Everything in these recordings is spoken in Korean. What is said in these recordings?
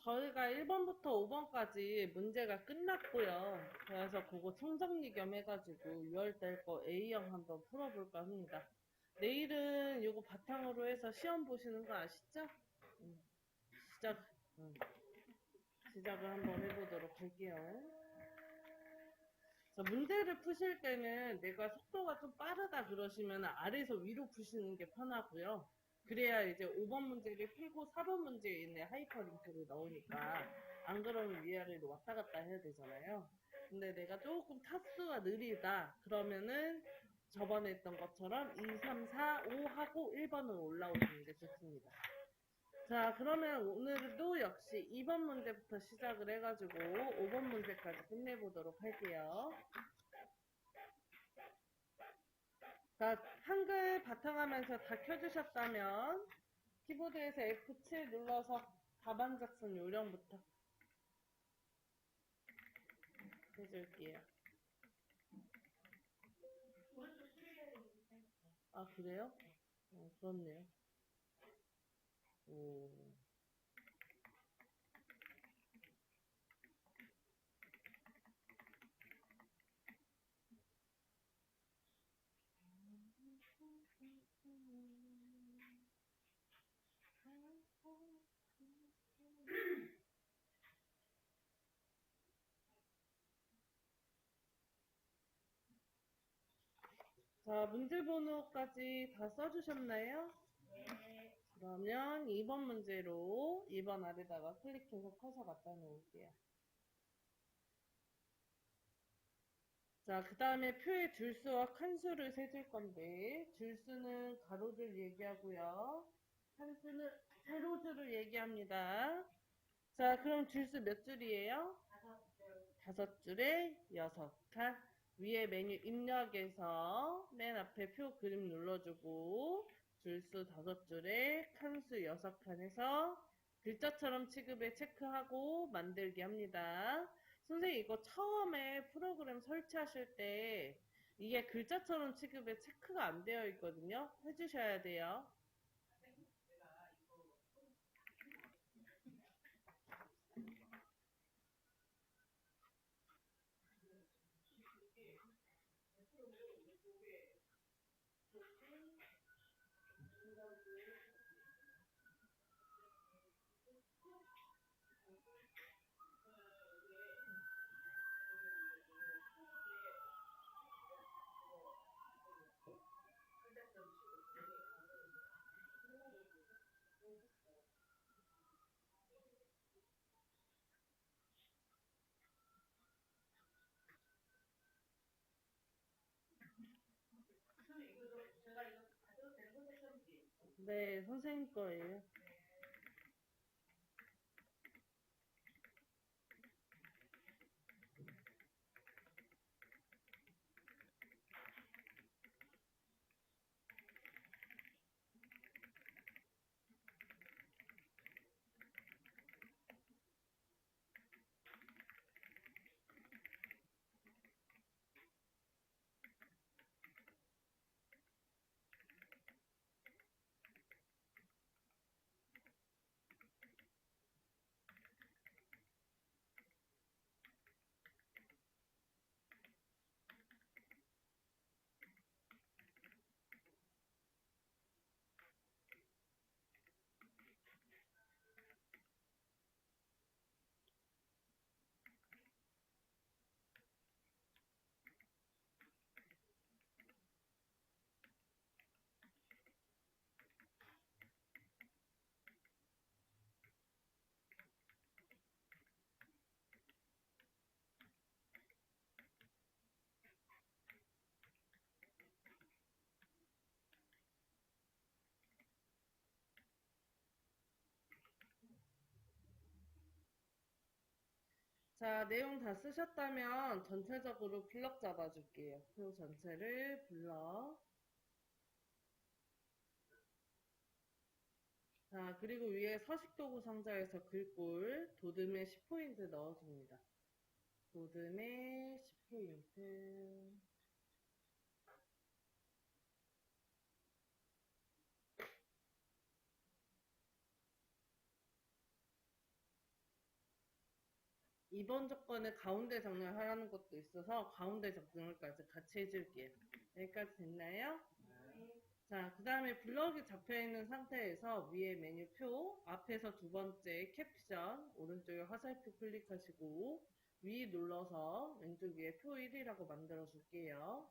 저희가 1번부터 5번까지 문제가 끝났고요. 그래서 그거 총정리 겸 해가지고 6월달 거 A형 한번 풀어볼까 합니다. 내일은 이거 바탕으로 해서 시험 보시는 거 아시죠? 음, 시작, 음, 시작을 한번 해보도록 할게요. 자, 문제를 푸실 때는 내가 속도가 좀 빠르다 그러시면 아래에서 위로 푸시는 게 편하고요. 그래야 이제 5번 문제를 풀고 4번 문제에 있는 하이퍼링크를 넣으니까 안 그러면 위아래로 왔다 갔다 해야 되잖아요. 근데 내가 조금 타수가 느리다 그러면은 저번에 했던 것처럼 2, 3, 4, 5 하고 1번으로 올라오시는 게 좋습니다. 자, 그러면 오늘도 역시 2번 문제부터 시작을 해가지고 5번 문제까지 끝내보도록 할게요. 자, 한글 바탕화면서 다 켜주셨다면 키보드에서 F7 눌러서 답안 작성 요령부터 해줄게요. 아, 그래요? 그렇네요. 오. 자, 문제 번호까지 다 써주셨나요? 네. 그러면 2번 문제로 2번 아래다가 클릭해서 커서 갖다 놓을게요. 자, 그 다음에 표의 줄수와 칸수를 세줄 건데, 줄수는 가로줄 얘기하고요. 칸수는 세로줄을 얘기합니다. 자, 그럼 줄수 몇 줄이에요? 5줄에 6칸. 위에 메뉴 입력해서 맨 앞에 표 그림 눌러주고, 줄수 5줄에 칸수 6칸에서 글자처럼 취급에 체크하고 만들기 합니다. 선생님, 이거 처음에 프로그램 설치하실 때 이게 글자처럼 취급에 체크가 안 되어 있거든요. 해주셔야 돼요. 네, 선생님 거예요. 자, 내용 다 쓰셨다면 전체적으로 블럭 잡아줄게요. 표 전체를 블럭. 자, 그리고 위에 서식도구 상자에서 글꼴, 도듬에 10포인트 넣어줍니다. 도듬에 10포인트. 2번 조건은 가운데 정렬하라는 것도 있어서 가운데 정렬까지 같이 해줄게요. 여기까지 됐나요? 자, 그 다음에 블럭이 잡혀있는 상태에서 위에 메뉴표, 앞에서 두 번째 캡션, 오른쪽에 화살표 클릭하시고 위 눌러서 왼쪽 위에 표 1이라고 만들어 줄게요.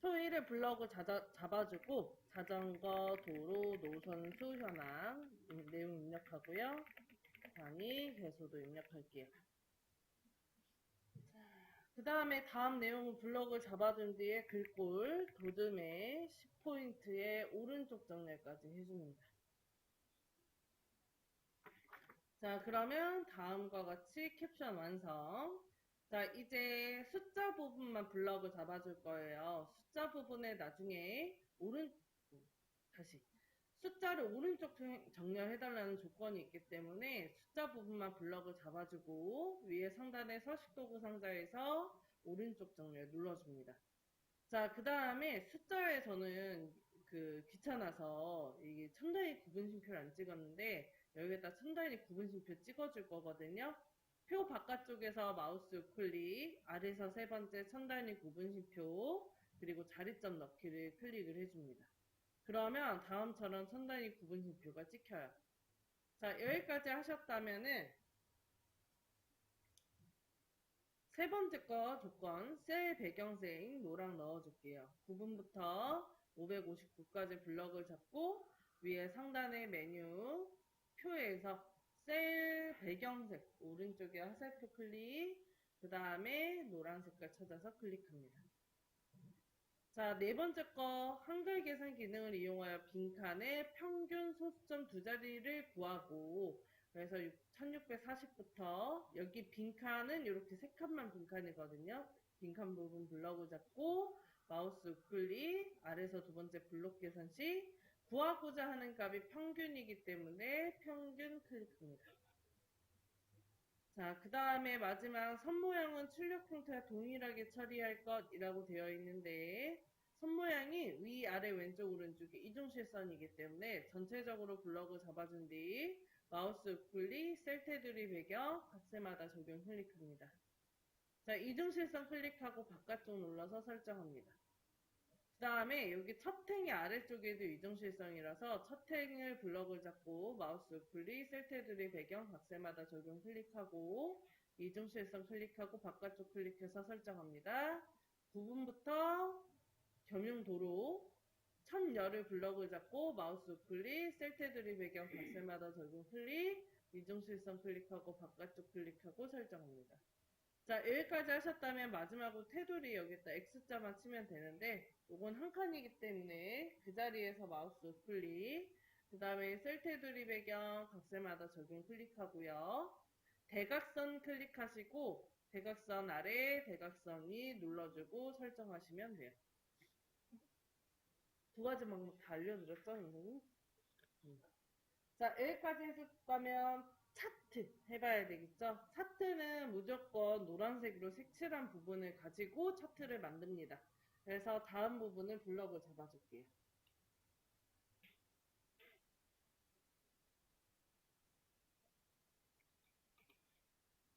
표 1의 블럭을 잡아주고 자전거, 도로, 노선수, 현황 내용 입력하고요. 강의, 개소도 입력할게요. 그 다음에 다음 내용은 블럭을 잡아준 뒤에 글꼴, 도듬에 10포인트의 오른쪽 정렬까지 해줍니다. 자, 그러면 다음과 같이 캡션 완성. 자, 이제 숫자 부분만 블럭을 잡아줄 거예요. 숫자 부분에 나중에 다시. 숫자를 오른쪽 정렬해달라는 조건이 있기 때문에 숫자 부분만 블럭을 잡아주고 위에 상단의 서식도구 상자에서 오른쪽 정렬 눌러줍니다. 자, 그 다음에 숫자에서는 귀찮아서 이게 첨단위 구분심표를 안 찍었는데 여기에다 첨단위 구분심표 찍어줄 거거든요. 표 바깥쪽에서 마우스 우클릭, 아래서 세 번째 첨단위 구분심표, 그리고 자리점 넣기를 클릭을 해줍니다. 그러면 다음처럼 첨단위 구분심표가 찍혀요. 자, 여기까지 하셨다면은 세 번째 거 조건, 셀 배경색 노랑 넣어줄게요. 9분부터 559까지 블럭을 잡고 위에 상단의 메뉴 표에서 셀 배경색 오른쪽에 화살표 클릭, 그 다음에 노란 색깔 찾아서 클릭합니다. 자, 네 번째 거 한글 계산 기능을 이용하여 빈칸의 평균 소수점 두 자리를 구하고, 그래서 1640부터 여기 빈칸은 이렇게 세 칸만 빈칸이거든요. 빈칸 부분 블럭을 잡고 마우스 우클릭, 아래서 두 번째 블록 계산 시 구하고자 하는 값이 평균이기 때문에 평균 클릭합니다. 자, 그 다음에 마지막 선 모양은 출력 형태와 동일하게 처리할 것이라고 되어 있는데 선 모양이 위, 아래, 왼쪽, 오른쪽이 이중실선이기 때문에 전체적으로 블럭을 잡아준 뒤 마우스 우클릭, 셀 테두리 배경, 값세마다 적용 클릭합니다. 자, 이중실선 클릭하고 바깥쪽 눌러서 설정합니다. 그 다음에 여기 첫 행이 아래쪽에도 이중실선이라서 첫 행을 블럭을 잡고 마우스 우클릭, 셀 테두리 배경, 값세마다 적용 클릭하고 이중실선 클릭하고 바깥쪽 클릭해서 설정합니다. 9분부터 겸용도로 첫 열을 블럭을 잡고 마우스 우클릭, 셀 테두리 배경, 값세마다 적용 클릭, 이중실선 클릭하고 바깥쪽 클릭하고 설정합니다. 자, 여기까지 하셨다면 마지막으로 테두리 여기다 X자만 치면 되는데 이건 한 칸이기 때문에 그 자리에서 마우스 우클릭, 그 다음에 셀 테두리 배경 값세마다 적용 클릭하고요. 대각선 클릭하시고 대각선 아래 대각선 위 눌러주고 설정하시면 돼요. 두 가지 방법 다 알려드렸죠, 선생님? 자, 여기까지 해줬다면 차트 해봐야 되겠죠? 차트는 무조건 노란색으로 색칠한 부분을 가지고 차트를 만듭니다. 그래서 다음 부분을 블럭을 잡아줄게요.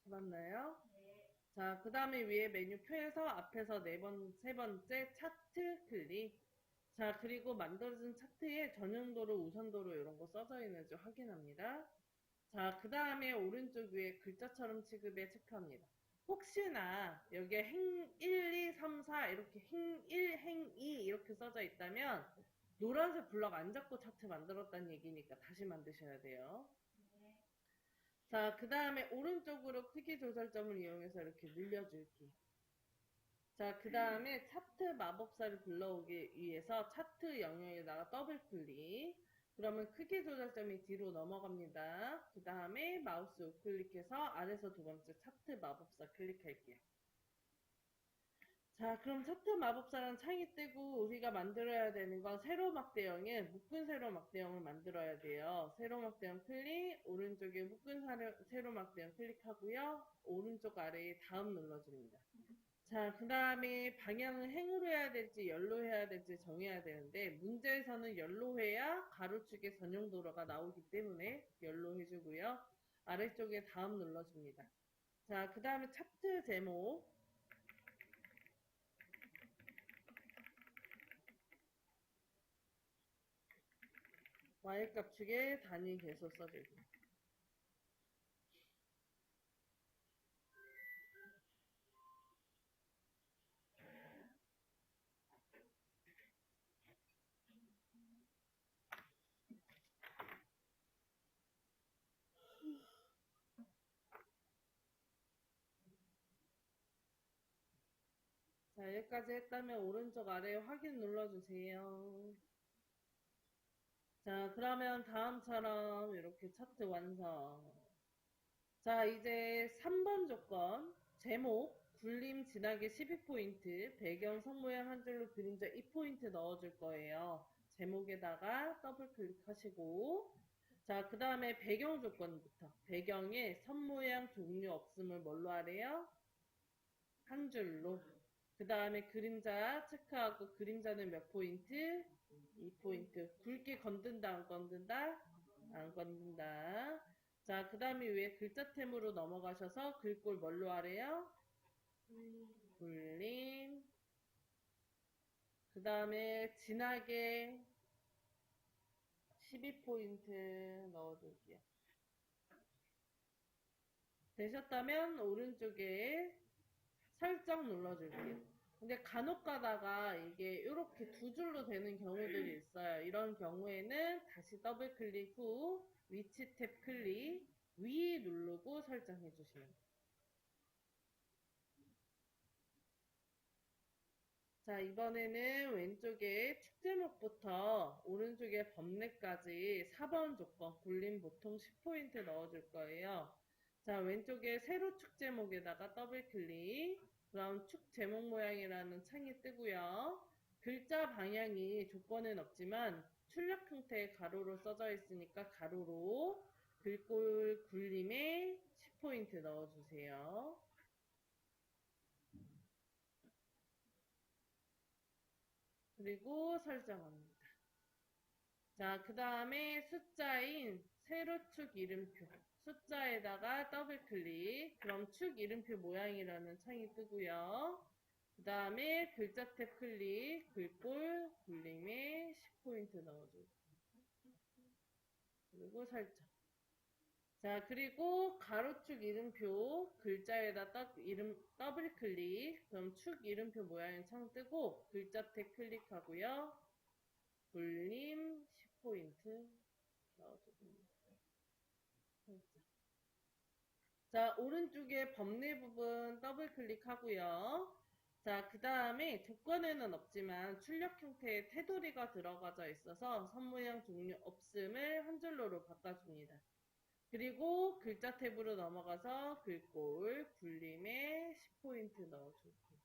잡았나요? 네. 자, 그 다음에 위에 메뉴표에서 앞에서 세 번째 차트 클릭. 자, 그리고 만들어진 차트에 전용도로, 우선도로 이런 거 써져 있는지 확인합니다. 자, 그 다음에 오른쪽 위에 글자처럼 취급에 체크합니다. 혹시나 여기에 행 1, 2, 3, 4 이렇게 행 1, 행 2 이렇게 써져 있다면 노란색 블럭 안 잡고 차트 만들었다는 얘기니까 다시 만드셔야 돼요. 자, 그 다음에 오른쪽으로 크기 조절점을 이용해서 이렇게 늘려줄게요. 자, 그 다음에 차트 마법사를 불러오기 위해서 차트 영역에다가 더블 클릭. 그러면 크기 조절점이 뒤로 넘어갑니다. 그 다음에 마우스 우클릭해서 아래서 두 번째 차트 마법사 클릭할게요. 자, 그럼 차트 마법사랑 창이 뜨고 우리가 만들어야 되는 건 세로 막대형에 묶은 세로 막대형을 만들어야 돼요. 세로 막대형 클릭, 오른쪽에 묶은 세로 막대형 클릭하고요. 오른쪽 아래에 다음 눌러줍니다. 자, 그 다음에 방향은 행으로 해야 될지 열로 해야 될지 정해야 되는데 문제에서는 열로 해야 가로축에 전용도로가 나오기 때문에 열로 해주고요. 아래쪽에 다음 눌러줍니다. 자, 그 다음에 차트 제목. Y값 축에 단위 계속 써주기. 자, 여기까지 했다면 오른쪽 아래 확인 눌러주세요. 자, 그러면 다음처럼 이렇게 차트 완성. 자, 이제 3번 조건. 제목, 굴림 진하게 12포인트, 배경 선모양 한 줄로 그림자 2포인트 넣어줄 거예요. 제목에다가 더블 클릭하시고, 자, 그 다음에 배경 조건부터. 배경에 선모양 종류 없음을 뭘로 하래요? 한 줄로. 그 다음에 그림자 체크하고 그림자는 몇 포인트? 2포인트. 굵게 건든다, 안 건든다? 안 건든다. 자, 그 다음에 위에 글자템으로 넘어가셔서 글꼴 뭘로 하래요? 굴림. 그 다음에 진하게 12포인트 넣어줄게요. 되셨다면 오른쪽에 살짝 눌러줄게요. 근데 간혹 가다가 이게 이렇게 두 줄로 되는 경우들이 있어요. 이런 경우에는 다시 더블 클릭 후 위치 탭 클릭 위 누르고 설정해 주시면 돼요. 자, 이번에는 왼쪽에 축 제목부터 오른쪽에 범례까지 4번 조건 굴림 보통 10포인트 넣어줄 거예요. 자, 왼쪽에 세로 축 제목에다가 더블 클릭. 그럼 축 제목 모양이라는 창이 뜨고요. 글자 방향이 조건은 없지만 출력 형태의 가로로 써져 있으니까 가로로 글꼴 굴림에 10포인트 넣어주세요. 그리고 설정합니다. 자, 그 다음에 숫자인 세로축 이름표. 숫자에다가 더블 클릭. 그럼 축 이름표 모양이라는 창이 뜨고요. 그 다음에 글자 탭 클릭. 글꼴 굴림에 10포인트 넣어주고. 그리고 설정. 자, 그리고 가로축 이름표 글자에다 더블 클릭. 그럼 축 이름표 모양인 창 뜨고 글자 탭 클릭하고요. 굴림 10포인트 넣어줍니다. 자, 오른쪽에 범례 부분 더블 클릭하고요. 자, 그 다음에 조건에는 없지만 출력 형태의 테두리가 들어가져 있어서 선모양 종류 없음을 한 줄로로 바꿔줍니다. 그리고 글자 탭으로 넘어가서 글꼴 굴림에 10포인트 넣어줄게요.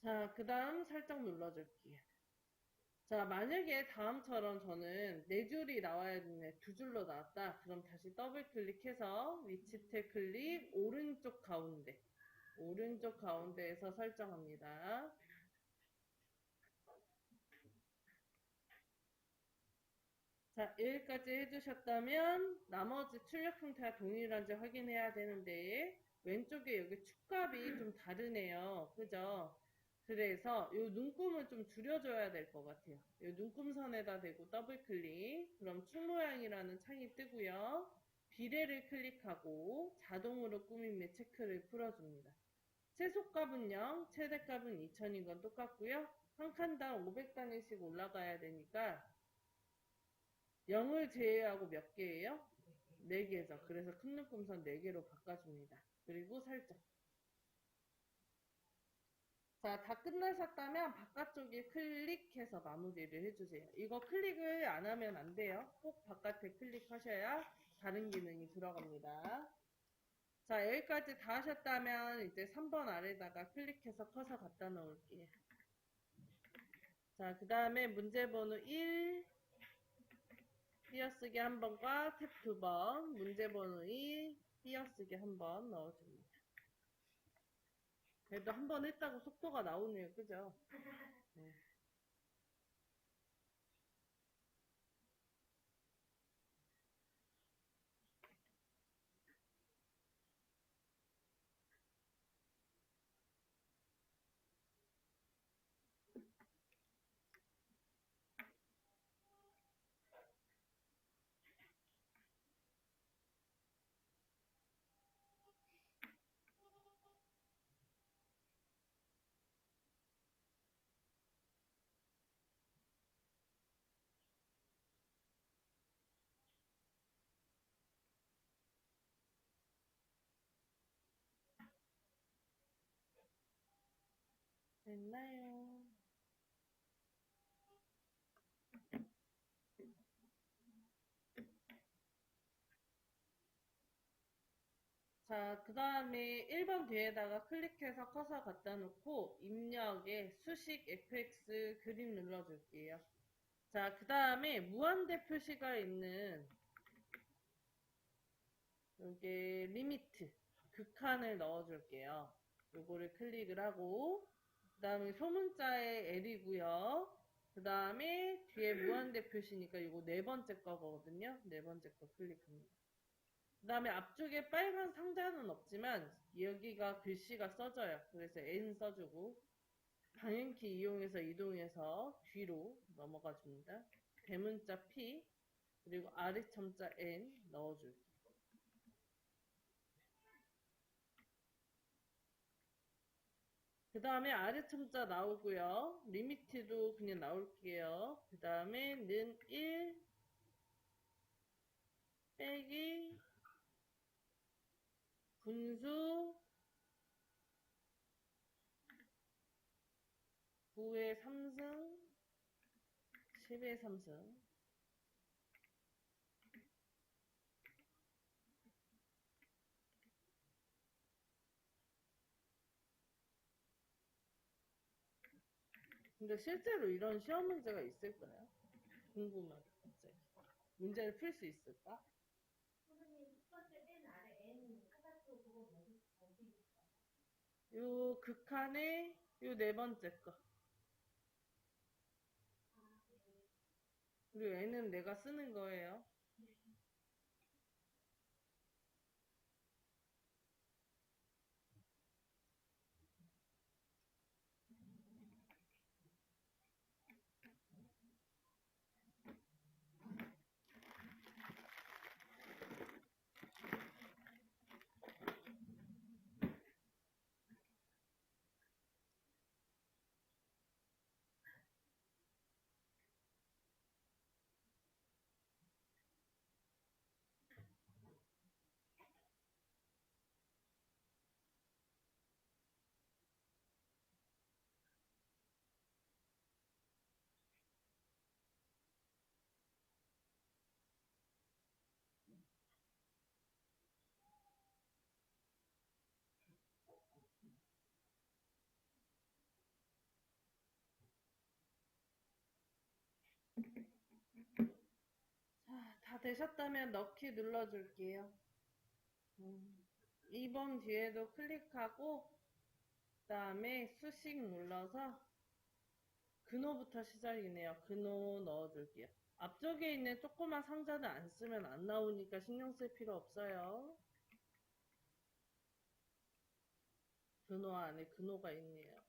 자, 그 다음 살짝 눌러줄게요. 자, 만약에 다음처럼 저는 4줄이 나와야 되는데 2줄로 나왔다. 그럼 다시 더블 클릭해서 위치 탭 클릭 오른쪽 가운데. 오른쪽 가운데에서 설정합니다. 자, 여기까지 해주셨다면 나머지 출력 형태가 동일한지 확인해야 되는데 왼쪽에 여기 축값이 좀 다르네요. 그죠? 그래서 이 눈금을 좀 줄여줘야 될 것 같아요. 이 눈금선에다 대고 더블 클릭. 그럼 축 모양이라는 창이 뜨고요. 비례를 클릭하고 자동으로 꾸밈 및 체크를 풀어줍니다. 최소값은 0, 최대값은 2000인 건 똑같고요. 한 칸당 500단위씩 올라가야 되니까 0을 제외하고 몇 개예요? 4개죠. 그래서 큰 눈금선 4개로 바꿔줍니다. 그리고 설정. 자, 다 끝나셨다면 바깥쪽에 클릭해서 마무리를 해주세요. 이거 클릭을 안 하면 안 돼요. 꼭 바깥에 클릭하셔야 다른 기능이 들어갑니다. 자, 여기까지 다 하셨다면 이제 3번 아래다가 클릭해서 커서 갖다 놓을게요. 자, 그 다음에 문제번호 1, 띄어쓰기 1번과 탭 2번, 문제번호 2, 띄어쓰기 1번 넣어줍니다. 그래도 한 번 했다고 속도가 나오네요. 그죠? 네. 됐나요? 자, 그 다음에 1번 뒤에다가 클릭해서 커서 갖다 놓고 입력에 수식 fx 그림 눌러줄게요. 자, 그 다음에 무한대 표시가 있는 여기 리미트 극한을 넣어줄게요. 요거를 클릭을 하고 그 다음에 소문자의 L이고요. 그 다음에 뒤에 무한대 표시니까 이거 네 번째 거거든요. 네 번째 거 클릭합니다. 그 다음에 앞쪽에 빨간 상자는 없지만 여기가 글씨가 써져요. 그래서 N 써주고 방향키 이용해서 이동해서 뒤로 넘어가 줍니다. 대문자 P 그리고 아래첨자 N 넣어줄게요. 그 다음에 아래첨자 나오고요. 리미트도 그냥 나올게요. 그 다음에 는 1 빼기 분수 9의 3승 10의 3승 근데 실제로 이런 시험 문제가 있을까요? 궁금하다 갑자기. 문제를 풀 수 있을까? 요 극한의 요 네 번째 거. 그리고 N은 내가 쓰는 거예요. 자, 다 되셨다면 넣기 눌러줄게요. 2번 뒤에도 클릭하고 그 다음에 수식 눌러서 근호부터 시작이네요. 근호 넣어줄게요. 앞쪽에 있는 조그만 상자는 안 쓰면 안 나오니까 신경 쓸 필요 없어요. 근호 안에 근호가 있네요.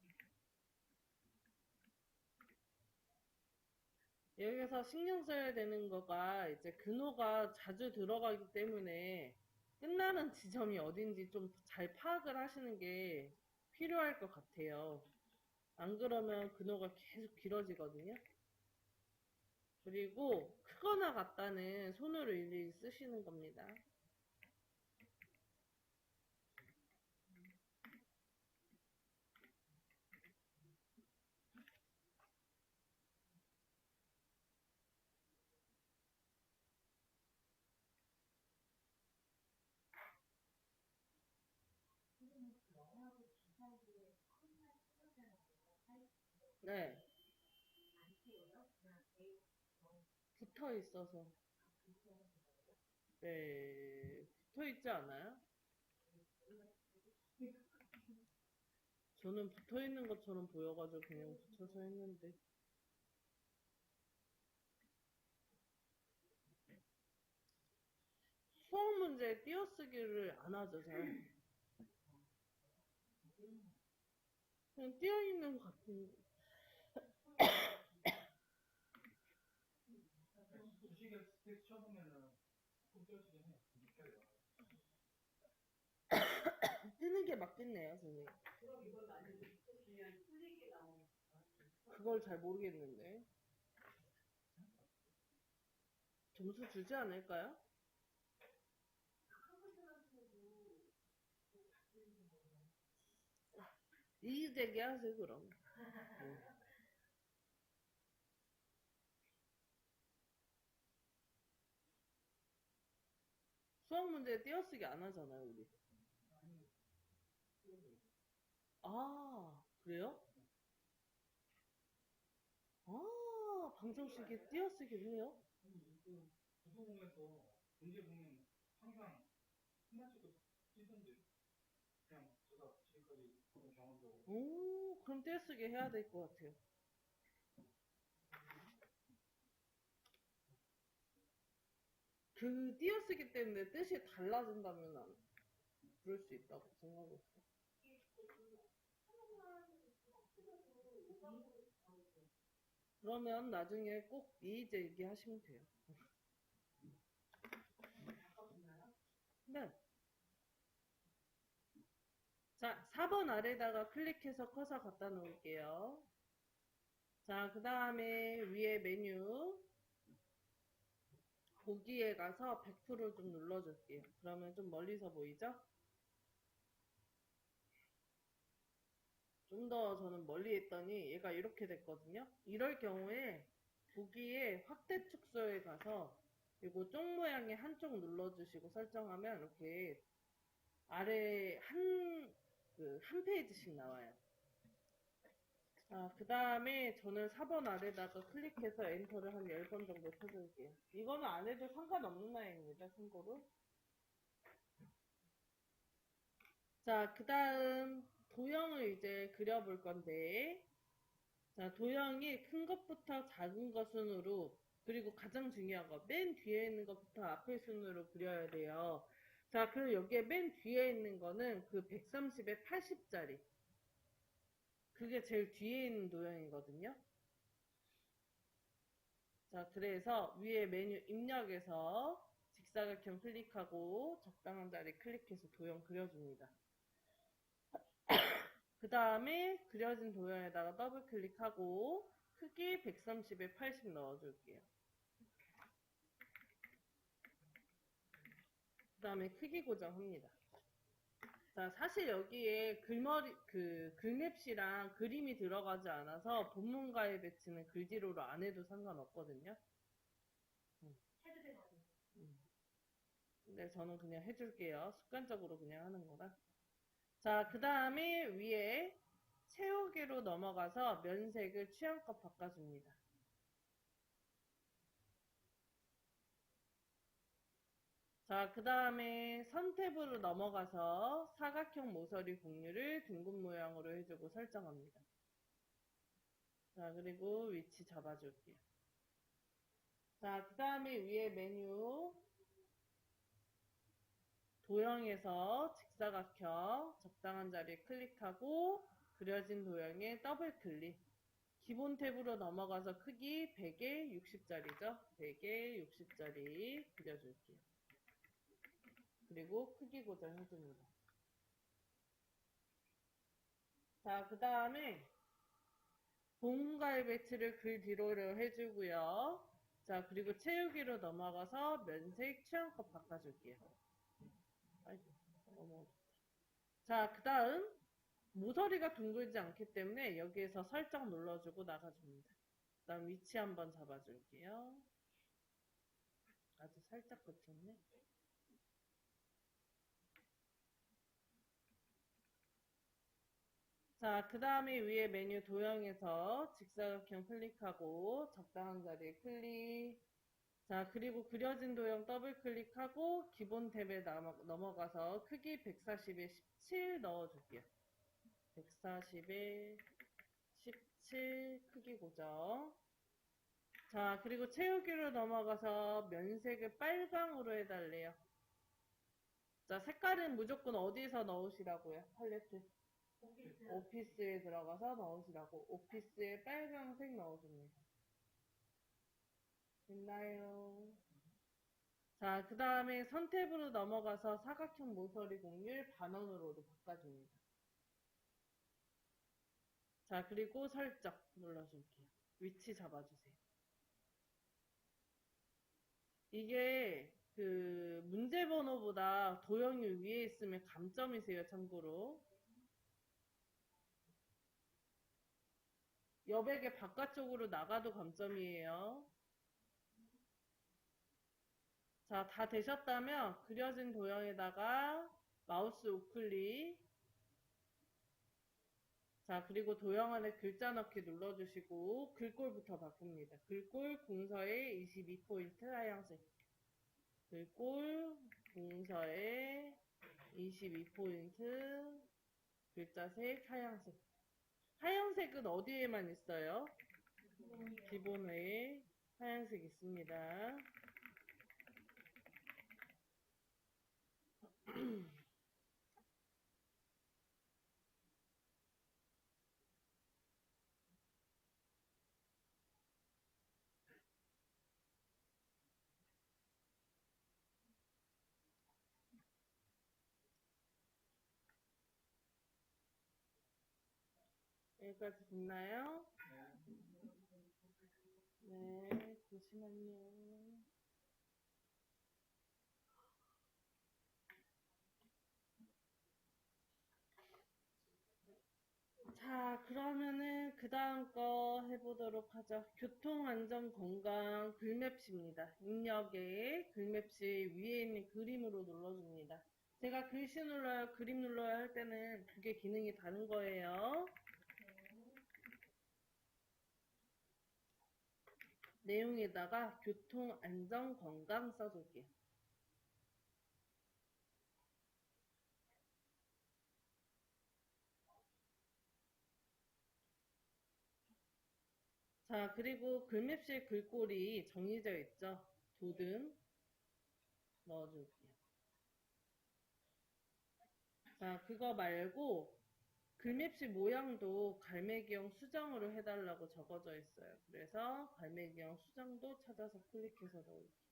여기서 신경 써야 되는 거가 이제 근호가 자주 들어가기 때문에 끝나는 지점이 어딘지 좀 잘 파악을 하시는 게 필요할 것 같아요. 안 그러면 근호가 계속 길어지거든요. 그리고 크거나 같다는 손으로 일일이 쓰시는 겁니다. 네. 붙어 있어서. 네. 붙어 있지 않아요? 저는 붙어 있는 것처럼 보여가지고 그냥 붙여서 했는데. 수학 문제 띄어쓰기를 안 하죠, 잘. 그냥 띄어 있는 것 같은. 주식을 스택 쳐보면은 꿈쩍이긴 해. 뜨는 게 맞겠네요, 선생님. 그걸 잘 모르겠는데. 점수 주지 않을까요? 이의제기 하세요, 그럼. 수학 문제 띄어쓰기 안 하잖아요, 우리. 아, 그래요? 아, 방정식에 띄어쓰기를 해요? 구조공에서 문제 보면 항상 하나씩도 쓰던데 그냥 제가 지금까지 보는 경험적으로 오, 그럼 띄어쓰기 해야 될 것 같아요. 그 띄어쓰기 때문에 뜻이 달라진다면 그럴 수 있다고 생각했어요. 그러면 나중에 꼭 이의제 얘기하시면 돼요. 네. 자, 4번 아래다가 클릭해서 커서 갖다 놓을게요. 자, 그 다음에 위에 메뉴 보기에 가서 100%를 좀 눌러줄게요. 그러면 좀 멀리서 보이죠? 좀 더 저는 멀리 했더니 얘가 이렇게 됐거든요. 이럴 경우에 보기에 확대 축소에 가서 이거 쪽 모양의 한쪽 눌러주시고 설정하면 이렇게 아래 한 페이지씩 나와요. 그 다음에 저는 4번 아래다가 클릭해서 엔터를 한 10번 정도 쳐줄게요. 이거는 안 해도 상관없는 라인입니다, 참고로. 자, 그 다음 도형을 이제 그려볼 건데, 자, 도형이 큰 것부터 작은 것 순으로, 그리고 가장 중요한 거, 맨 뒤에 있는 것부터 앞에 순으로 그려야 돼요. 자, 그리고 여기에 맨 뒤에 있는 거는 그 130에 80짜리. 그게 제일 뒤에 있는 도형이거든요. 자, 그래서 위에 메뉴 입력에서 직사각형 클릭하고 적당한 자리 클릭해서 도형 그려줍니다. 그 다음에 그려진 도형에다가 더블 클릭하고 크기 130에 80 넣어줄게요. 그 다음에 크기 고정합니다. 자, 사실 여기에 글맵시랑 그림이 들어가지 않아서 본문가에 배치는 글지로로 안 해도 상관없거든요. 근데 저는 그냥 해줄게요. 습관적으로 그냥 하는 거라. 자, 그 다음에 위에 채우기로 넘어가서 면색을 취향껏 바꿔줍니다. 자, 그 다음에 선 탭으로 넘어가서 사각형 모서리 공유를 둥근 모양으로 해주고 설정합니다. 자, 그리고 위치 잡아줄게요. 자, 그 다음에 위에 메뉴 도형에서 직사각형 적당한 자리에 클릭하고 그려진 도형에 더블 클릭. 기본 탭으로 넘어가서 크기 100에 60짜리죠. 100에 60짜리 그려줄게요. 그리고 크기 고정해줍니다. 자, 그 다음에 본문가의 배치를 글 뒤로를 해주고요. 자, 그리고 채우기로 넘어가서 면색 취향껏 바꿔줄게요. 아이고, 너무 어렵다. 자, 그 다음 모서리가 둥글지 않기 때문에 여기에서 설정 눌러주고 나가줍니다. 그 다음 위치 한번 잡아줄게요. 아주 살짝 거쳤네. 자, 그 다음에 위에 메뉴 도형에서 직사각형 클릭하고 적당한 자리에 클릭. 자, 그리고 그려진 도형 더블 클릭하고 기본 탭에 넘어가서 크기 140에 17 넣어줄게요. 140에 17 크기 고정. 자, 그리고 채우기로 넘어가서 면색을 빨강으로 해달래요. 자, 색깔은 무조건 어디서 넣으시라고요? 팔레트. 오피스에 들어가서 넣으시라고. 오피스에 빨강색 넣어줍니다. 됐나요? 자, 그 다음에 선 탭으로 넘어가서 사각형 모서리 공률 반원으로도 바꿔줍니다. 자, 그리고 설정 눌러줄게요. 위치 잡아주세요. 이게 그 문제 번호보다 도형이 위에 있으면 감점이세요, 참고로. 여백의 바깥쪽으로 나가도 감점이에요. 자, 다 되셨다면 그려진 도형에다가 마우스 우클릭. 자, 그리고 도형 안에 글자 넣기 눌러주시고 글꼴부터 바꿉니다. 글꼴 공서에 22포인트 하얀색. 글꼴 공서에 22포인트 글자색 하얀색. 하얀색은 어디에만 있어요? 기본에 하얀색 있습니다. 여기까지 됐나요? 네, 잠시만요. 자, 그러면은 그 다음 거 해보도록 하죠. 교통안전건강 글맵시입니다. 입력에 글맵시 위에 있는 그림으로 눌러줍니다. 제가 글씨 눌러요, 그림 눌러요 할 때는 두 개 기능이 다른 거예요. 내용에다가 교통안전건강 써줄게요. 자, 그리고 글맵시 글꼴이 정해져 있죠. 도등 넣어줄게요. 자, 그거 말고 글맵시 모양도 갈매기형 수정으로 해달라고 적어져 있어요. 그래서 갈매기형 수정도 찾아서 클릭해서 넣을게요.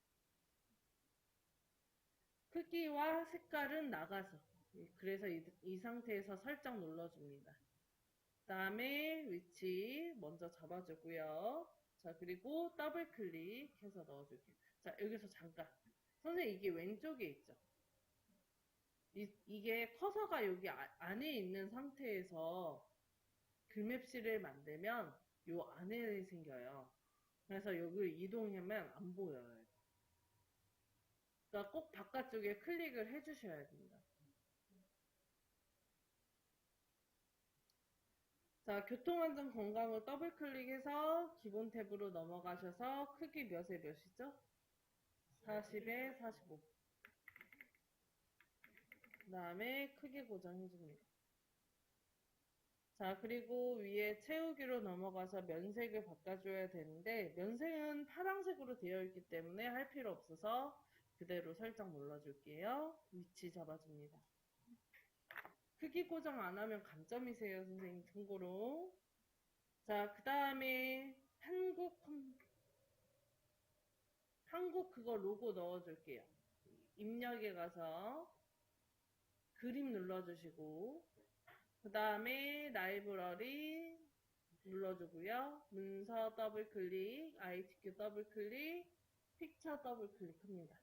크기와 색깔은 나가서. 그래서 이 상태에서 살짝 눌러줍니다. 그 다음에 위치 먼저 잡아주고요. 자, 그리고 더블 클릭해서 넣어줄게요. 자, 여기서 잠깐. 선생님, 이게 왼쪽에 있죠? 이게 커서가 여기 안에 있는 상태에서 글맵시를 만들면 요 안에 생겨요. 그래서 여기를 이동하면 안 보여요. 그러니까 꼭 바깥쪽에 클릭을 해주셔야 됩니다. 자, 교통안전 건강을 더블 클릭해서 기본 탭으로 넘어가셔서 크기 몇에 몇이죠? 40에 45. 그 다음에 크기 고정해줍니다. 자, 그리고 위에 채우기로 넘어가서 면색을 바꿔줘야 되는데 면색은 파란색으로 되어 있기 때문에 할 필요 없어서 그대로 설정 눌러줄게요. 위치 잡아줍니다. 크기 고정 안 하면 감점이세요, 선생님. 참고로. 자, 그 다음에 한국 그거 로고 넣어줄게요. 입력에 가서 그림 눌러주시고 그 다음에 라이브러리 눌러주고요. 문서 더블 클릭, ITQ 더블 클릭, 픽처 더블 클릭합니다.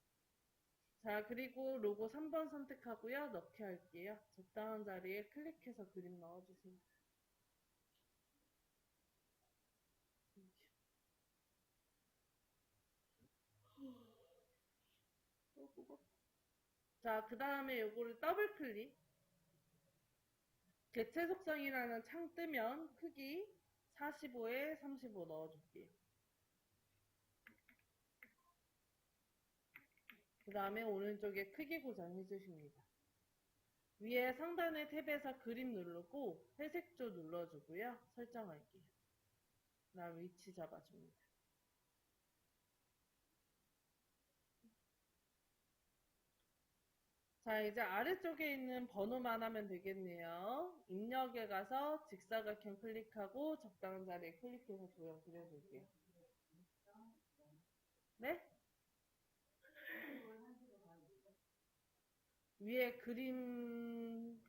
자, 그리고 로고 3번 선택하고요. 넣기 할게요. 적당한 자리에 클릭해서 그림 넣어주세요. 자, 그 다음에 요거를 더블 클릭. 개체 속성이라는 창 뜨면 크기 45에 35 넣어줄게요. 그 다음에 오른쪽에 크기 고정해 주십니다. 위에 상단의 탭에서 그림 누르고 회색조 눌러주고요. 설정할게요. 그 다음 위치 잡아줍니다. 자, 이제 아래쪽에 있는 번호만 하면 되겠네요. 입력에 가서 직사각형 클릭하고 적당한 자리에 클릭해서 도형 그려줄게요. 네? 위에 그림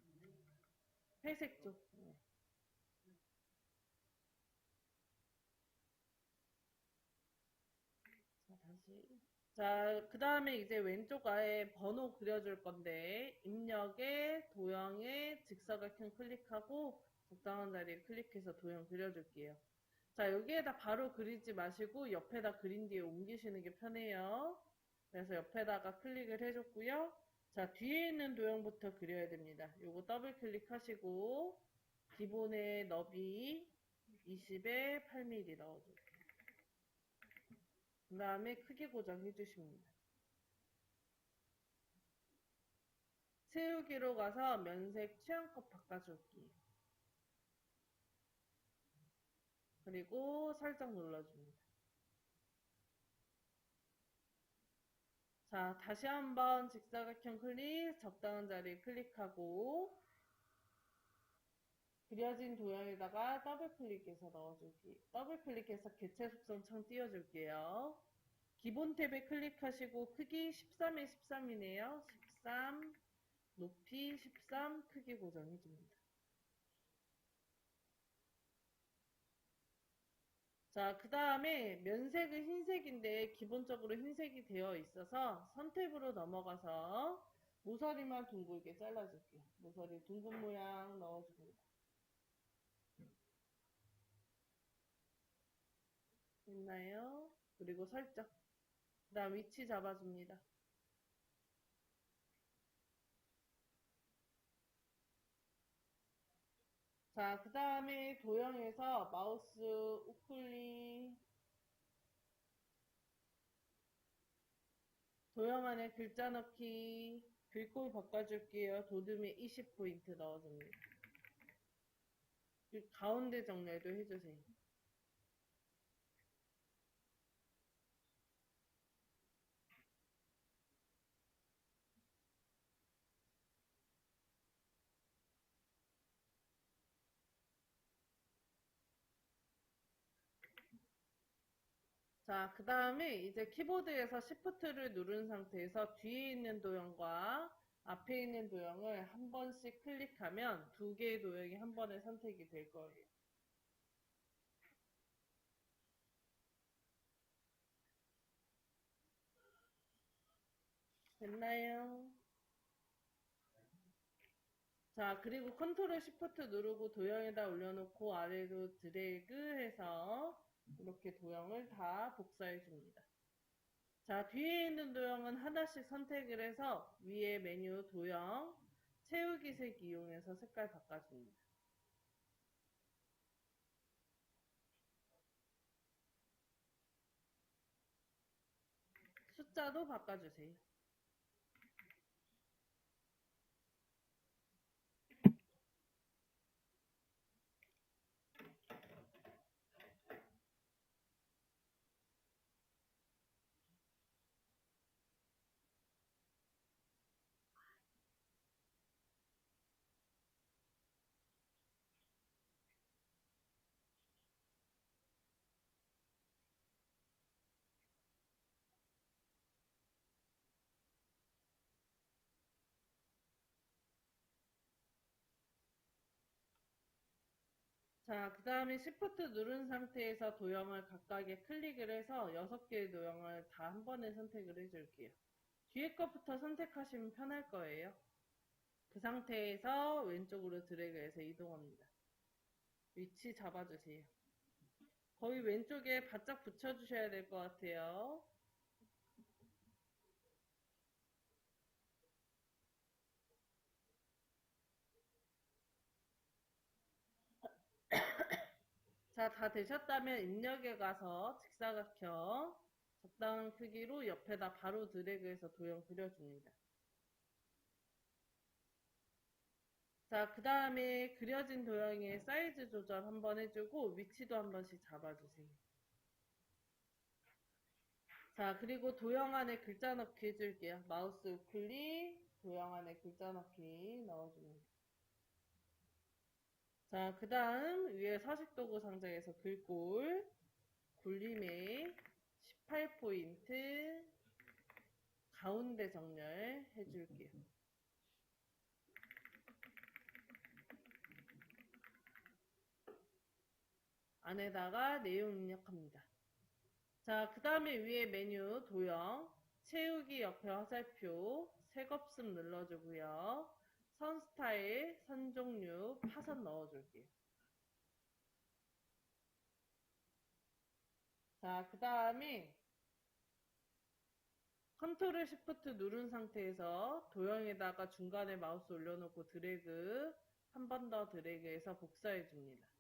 회색 쪽. 네. 자, 다시. 자, 그 다음에 이제 왼쪽 아래 번호 그려줄 건데, 입력에 도형에 직사각형 클릭하고 적당한 자리에 클릭해서 도형 그려줄게요. 자, 여기에다 바로 그리지 마시고 옆에다 그린 뒤에 옮기시는 게 편해요. 그래서 옆에다가 클릭을 해줬고요. 자, 뒤에 있는 도형부터 그려야 됩니다. 요거 더블 클릭하시고 기본의 너비 20에 8mm 넣어줄게요. 그 다음에 크기 고정해 주십니다. 채우기로 가서 면색 취향껏 바꿔줄게요. 그리고 살짝 눌러줍니다. 자, 다시 한번 직사각형 클릭, 적당한 자리에 클릭하고 그려진 도형에다가 더블 클릭해서 넣어줄게요. 더블 클릭해서 개체 속성 창 띄워줄게요. 기본 탭에 클릭하시고 크기 13에 13이네요. 13, 높이 13, 크기 고정해줍니다. 자, 그 다음에 면색은 흰색인데 기본적으로 흰색이 되어 있어서 선택으로 넘어가서 모서리만 둥글게 잘라줄게요. 모서리 둥근 모양 넣어줍니다. 됐나요? 그리고 살짝. 그 다음 위치 잡아줍니다. 자, 그 다음에 도형에서 마우스 우클릭 도형 안에 글자 넣기 글꼴 바꿔줄게요. 도둠에 20포인트 넣어줍니다. 그 가운데 정렬도 해주세요. 자, 그 다음에 이제 키보드에서 Shift를 누른 상태에서 뒤에 있는 도형과 앞에 있는 도형을 한 번씩 클릭하면 두 개의 도형이 한 번에 선택이 될 거예요. 됐나요? 자, 그리고 컨트롤 Shift 누르고 도형에다 올려놓고 아래로 드래그 해서 이렇게 도형을 다 복사해 줍니다. 자, 뒤에 있는 도형은 하나씩 선택을 해서 위에 메뉴 도형 채우기 색 이용해서 색깔 바꿔줍니다. 숫자도 바꿔주세요. 자, 그 다음에 Shift 누른 상태에서 도형을 각각에 클릭을 해서 6개의 도형을 다 한 번에 선택을 해줄게요. 뒤에 것부터 선택하시면 편할 거예요. 그 상태에서 왼쪽으로 드래그해서 이동합니다. 위치 잡아주세요. 거의 왼쪽에 바짝 붙여주셔야 될 것 같아요. 자, 다 되셨다면 입력에 가서 직사각형 적당한 크기로 옆에다 바로 드래그해서 도형 그려줍니다. 자, 그 다음에 그려진 도형의 사이즈 조절 한번 해주고 위치도 한 번씩 잡아주세요. 자, 그리고 도형 안에 글자 넣기 해줄게요. 마우스 우클릭, 도형 안에 글자 넣기 넣어줍니다. 자, 그 다음 위에 서식도구 상자에서 글꼴, 굴림에 18포인트, 가운데 정렬 해줄게요. 안에다가 내용 입력합니다. 자, 그 다음에 위에 메뉴 도형 채우기 옆에 화살표 색없음 눌러주고요. 선 스타일, 선 종류, 파선 넣어줄게요. 자, 그 다음에 컨트롤 시프트 누른 상태에서 도형에다가 중간에 마우스 올려놓고 드래그, 한 번 더 드래그해서 복사해 줍니다.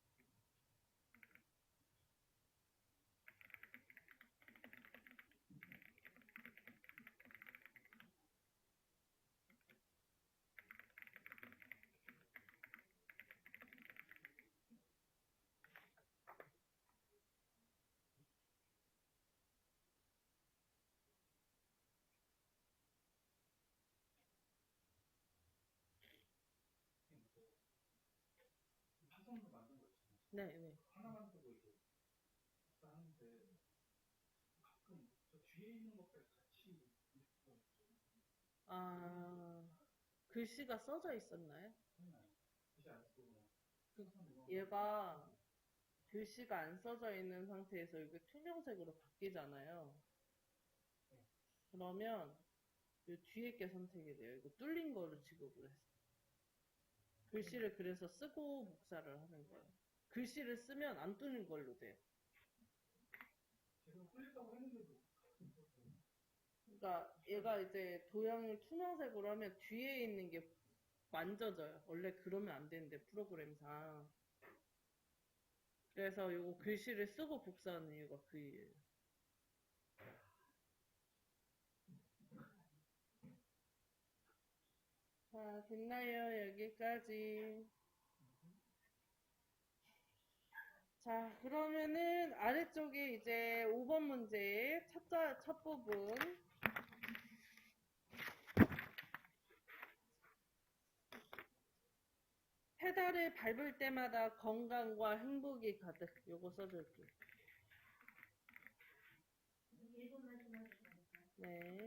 파선으로 만든 거 있잖아요. 네, 네. 하나 만들고 이제 하는데 가끔 저 뒤에 있는 것까지 같이 읽고 있어요. 아, 글씨가 써져 있었나요? 글씨 안 쓰고 그냥 파선으로 얘가 글씨가 안 써져 있는 상태에서 이게 투명색으로 바뀌잖아요. 그러면 이 뒤에 게 선택이 돼요. 이거 뚫린 거를 지급을 해서. 글씨를 그래서 쓰고 복사를 하는 거예요. 글씨를 쓰면 안 뚫린 걸로 돼요. 제가 홀렸다고 했는데도 그러니까 얘가 이제 도형을 투명색으로 하면 뒤에 있는 게 만져져요. 원래 그러면 안 되는데 프로그램상. 그래서 요거 글씨를 쓰고 복사하는 이유가 그 이유예요. 자, 됐나요? 여기까지. 자, 그러면은 아래쪽에 이제 5번 문제 첫 부분. 페달을 밟을 때마다 건강과 행복이 가득. 요거 써줄게요. 네.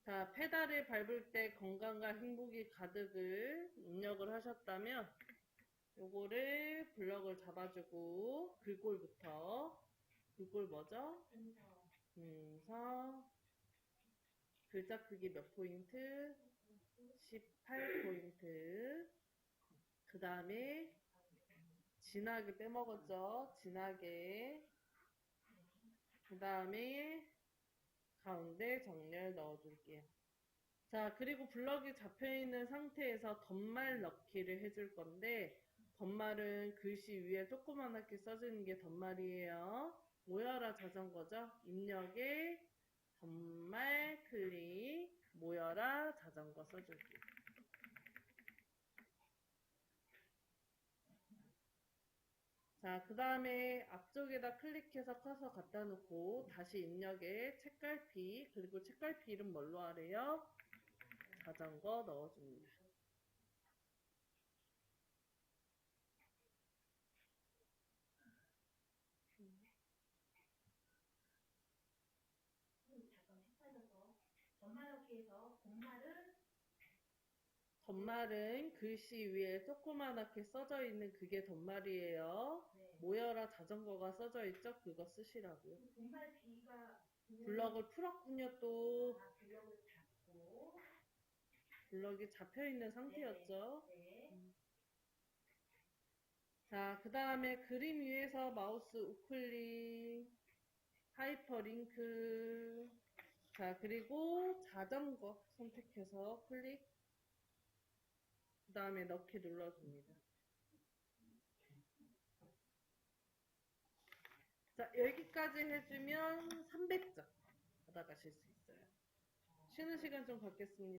자, 페달을 밟을 때 건강과 행복이 가득을 입력을 하셨다면 요거를 블럭을 잡아주고 글꼴부터 글꼴 뭐죠? 글자 크기 몇 포인트? 18포인트. 그 다음에 진하게 빼먹었죠? 진하게. 그 다음에 가운데 정렬 넣어줄게요. 자, 그리고 블럭이 잡혀있는 상태에서 덧말 넣기를 해줄 건데 덧말은 글씨 위에 조그맣게 써지는 게 덧말이에요. 모여라 자전거죠? 입력에 덧말 클릭 모여라 자전거 써줄게요. 자, 그 다음에 앞쪽에다 클릭해서 커서 갖다 놓고 다시 입력에 책갈피 그리고 책갈피 이름 뭘로 하래요? 자전거 넣어줍니다. 덧말은 글씨 위에 조그맣게 써져 있는 그게 덧말이에요. 모여라 자전거가 써져 있죠? 그거 쓰시라고요. 블럭을 풀었군요 또. 블럭이 잡혀있는 상태였죠? 자, 그 다음에 그림 위에서 마우스 우클릭, 하이퍼링크, 자, 그리고 자전거 선택해서 클릭, 그 다음에 넣기 눌러줍니다. 자, 여기까지 해주면 300점 받아가실 수 있어요. 쉬는 시간 좀 갖겠습니다.